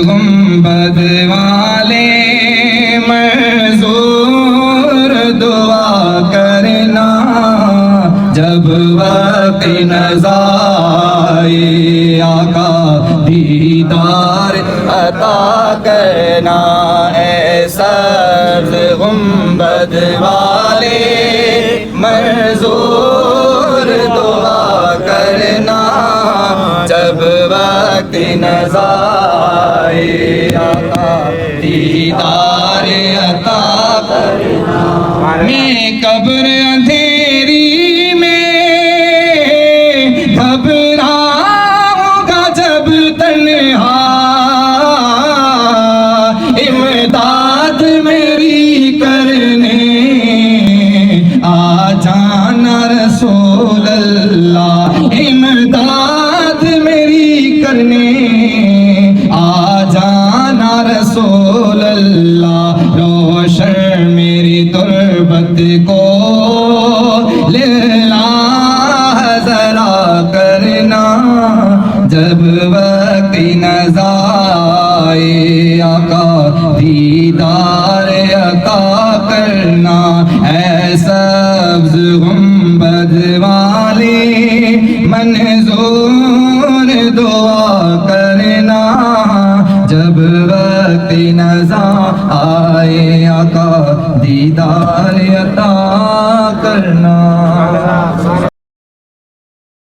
گنبد والے منظور دعا کرنا جب وقت نظائے آقا دیدار عطا کرنا اے سبز گنبد والے منظور دعا کرنا جب وقت نظائے آقا دیدار عطا کرنا میں قبر اندھیری میں گھبراؤں گا جب تنہا امداد میری کرنے آ جانا رسول اللہ امداد میری کرنے آ جانا رسول اللہ روشن میری تربت کو للہ ذرا کرنا جب وقت نظائے آقا دیدار عطا کرنا اے سبز گنبد والے منظور دعا کرنا جب وقت نظر آئے آقا دیدار عطا کرنا